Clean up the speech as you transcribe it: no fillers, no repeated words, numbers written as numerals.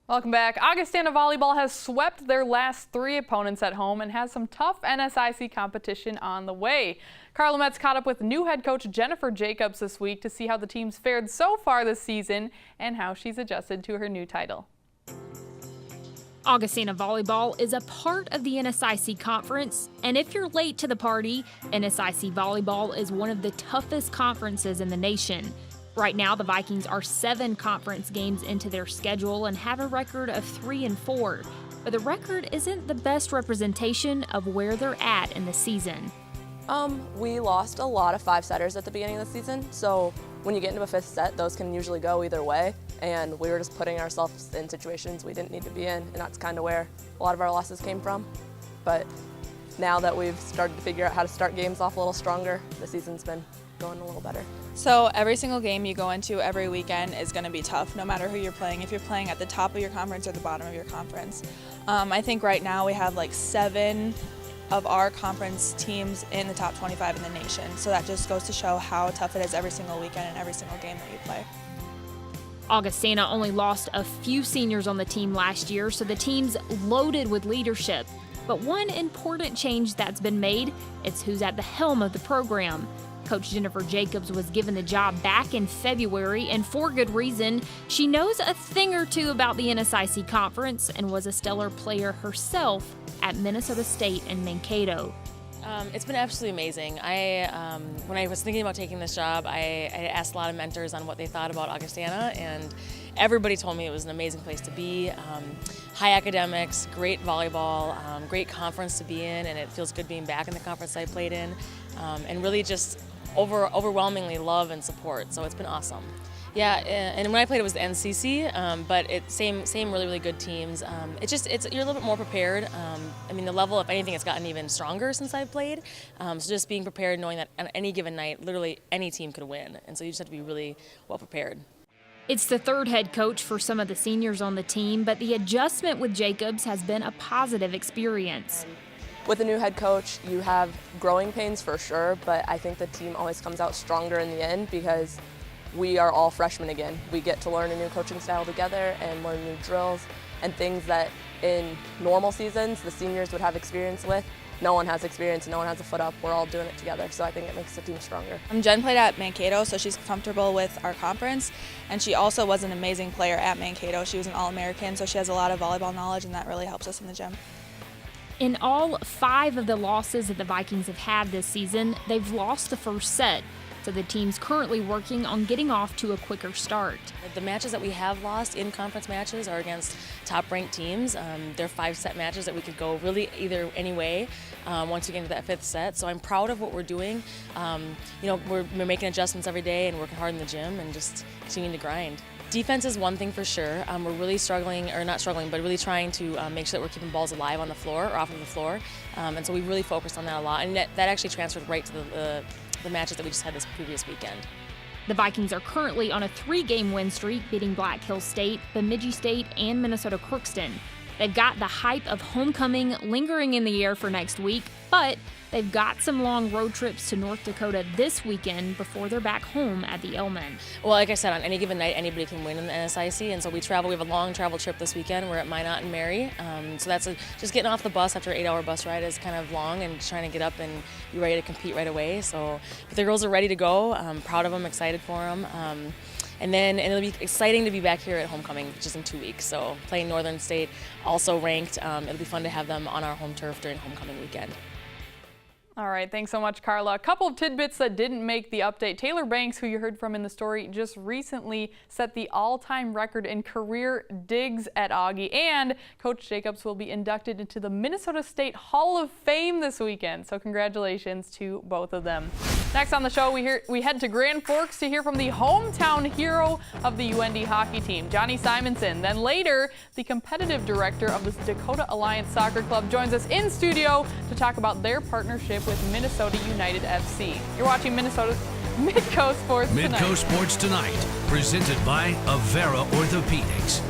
Welcome back. Augustana volleyball has swept their last 3 opponents at home and has some tough NSIC competition on the way. Carla Metts caught up with new head coach Jennifer Jacobs this week to see how the team's fared so far this season and how she's adjusted to her new title. Augustana volleyball is a part of the NSIC conference, and if you're late to the party, NSIC volleyball is one of the toughest conferences in the nation. Right now, the Vikings are 7 conference games into their schedule and have a record of 3-4. But the record isn't the best representation of where they're at in the season. We lost a lot of 5-setters at the beginning of the season, so when you get into a 5th set, those can usually go either way, and we were just putting ourselves in situations we didn't need to be in, and that's kind of where a lot of our losses came from. But now that we've started to figure out how to start games off a little stronger, the season's been going a little better. So every single game you go into every weekend is going to be tough, no matter who you're playing, if you're playing at the top of your conference or the bottom of your conference. I think right now we have like 7 of our conference teams in the top 25 in the nation. So that just goes to show how tough it is every single weekend and every single game that you play. Augustana only lost a few seniors on the team last year, so the team's loaded with leadership. But one important change that's been made, it's who's at the helm of the program. Coach Jennifer Jacobs was given the job back in February, and for good reason. She knows a thing or two about the NSIC conference and was a stellar player herself at Minnesota State and Mankato. It's been absolutely amazing. When I was thinking about taking this job, I asked a lot of mentors on what they thought about Augustana, and everybody told me it was an amazing place to be. High academics, great volleyball, great conference to be in, and it feels good being back in the conference I played in, and really just overwhelmingly love and support. So it's been awesome. Yeah, and when I played it was the NCC, but same really good teams. You're a little bit more prepared. I mean, the level, if anything, has gotten even stronger since I've played. So just being prepared, knowing that on any given night, literally any team could win, and so you just have to be really well prepared. It's the 3rd head coach for some of the seniors on the team, but the adjustment with Jacobs has been a positive experience. With a new head coach, you have growing pains for sure, but I think the team always comes out stronger in the end because we are all freshmen again. We get to learn a new coaching style together and learn new drills and things that in normal seasons the seniors would have experience with. No one has experience, no one has a foot up. We're all doing it together, so I think it makes the team stronger. Jen played at Mankato, so she's comfortable with our conference, and she also was an amazing player at Mankato. She was an All-American, so she has a lot of volleyball knowledge, and that really helps us in the gym. In all 5 of the losses that the Vikings have had this season, they've lost the first set. So the team's currently working on getting off to a quicker start. The matches that we have lost in conference matches are against top-ranked teams. They're 5-set matches that we could go really either any way once we get into that 5th set. So I'm proud of what we're doing. We're making adjustments every day and working hard in the gym and just continuing to grind. Defense is one thing for sure. We're really struggling, or not struggling, but really trying to make sure that we're keeping balls alive on the floor or off of the floor. And so we really focused on that a lot, and that actually transferred right to the matches that we just had this previous weekend. The Vikings are currently on a 3-game win streak, beating Black Hills State, Bemidji State, and Minnesota Crookston. They've got the hype of homecoming lingering in the air for next week, but they've got some long road trips to North Dakota this weekend before they're back home at the Elman. Well, like I said, on any given night, anybody can win in the NSIC, and so we have a long travel trip this weekend. We're at Minot and Mary, so that's just getting off the bus after an 8-hour bus ride is kind of long, and trying to get up and be ready to compete right away. So, but the girls are ready to go. I'm proud of them, excited for them. And it'll be exciting to be back here at homecoming just in 2 weeks. So playing Northern State, also ranked. It'll be fun to have them on our home turf during homecoming weekend. All right, thanks so much, Carla. A couple of tidbits that didn't make the update. Taylor Banks, who you heard from in the story, just recently set the all-time record in career digs at Augie, and Coach Jacobs will be inducted into the Minnesota State Hall of Fame this weekend. So congratulations to both of them. Next on the show, we head to Grand Forks to hear from the hometown hero of the UND hockey team, Johnny Simonson. Then later, the competitive director of the Dakota Alliance Soccer Club joins us in studio to talk about their partnership with Minnesota United FC. You're watching Midco Sports Tonight. Midco Sports Tonight, presented by Avera Orthopedics.